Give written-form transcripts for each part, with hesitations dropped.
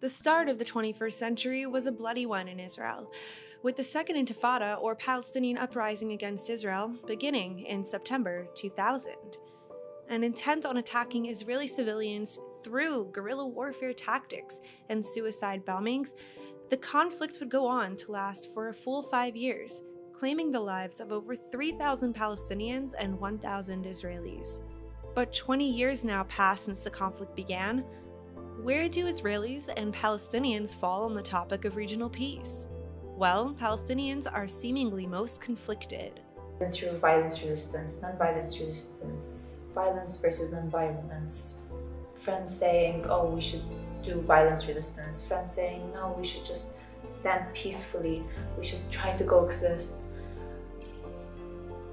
The start of the 21st century was a bloody one in Israel, with the Second Intifada, or Palestinian uprising against Israel, beginning in September 2000. And intent on attacking Israeli civilians through guerrilla warfare tactics and suicide bombings, the conflict would go on to last for a full 5 years, claiming the lives of over 3,000 Palestinians and 1,000 Israelis. But 20 years now passed since the conflict began. Where do Israelis and Palestinians fall on the topic of regional peace? Well, Palestinians are seemingly most conflicted. Through violence resistance, non-violence resistance, violence versus non-violence. Friends saying, oh, we should do violence resistance. Friends saying, no, we should just stand peacefully. We should try to coexist.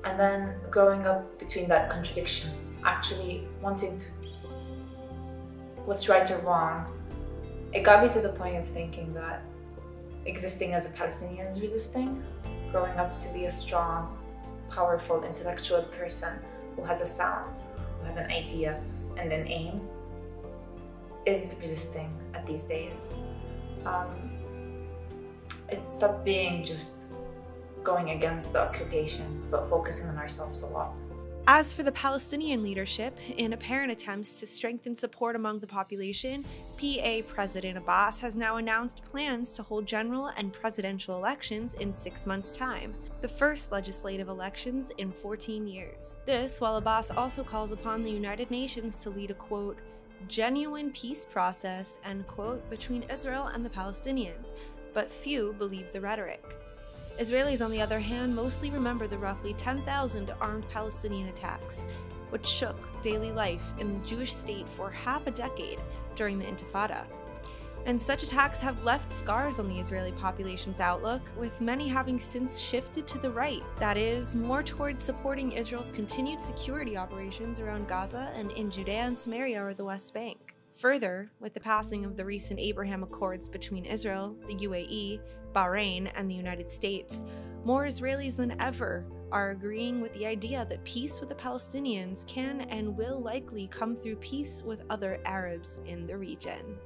And then growing up between that contradiction, actually wanting to what's right or wrong, it got me to the point of thinking that existing as a Palestinian is resisting, growing up to be a strong, powerful, intellectual person who has a sound, who has an idea and an aim, is resisting at these days. It stopped being just going against the occupation, but focusing on ourselves a lot. As for the Palestinian leadership, in apparent attempts to strengthen support among the population, PA President Abbas has now announced plans to hold general and presidential elections in 6 months' time, the first legislative elections in 14 years. This, while Abbas also calls upon the United Nations to lead a, quote, genuine peace process, end quote, between Israel and the Palestinians, but few believe the rhetoric. Israelis, on the other hand, mostly remember the roughly 10,000 armed Palestinian attacks, which shook daily life in the Jewish state for half a decade during the Intifada. And such attacks have left scars on the Israeli population's outlook, with many having since shifted to the right, that is, more towards supporting Israel's continued security operations around Gaza and in Judea and Samaria or the West Bank. Further, with the passing of the recent Abraham Accords between Israel, the UAE, Bahrain, and the United States, more Israelis than ever are agreeing with the idea that peace with the Palestinians can and will likely come through peace with other Arabs in the region.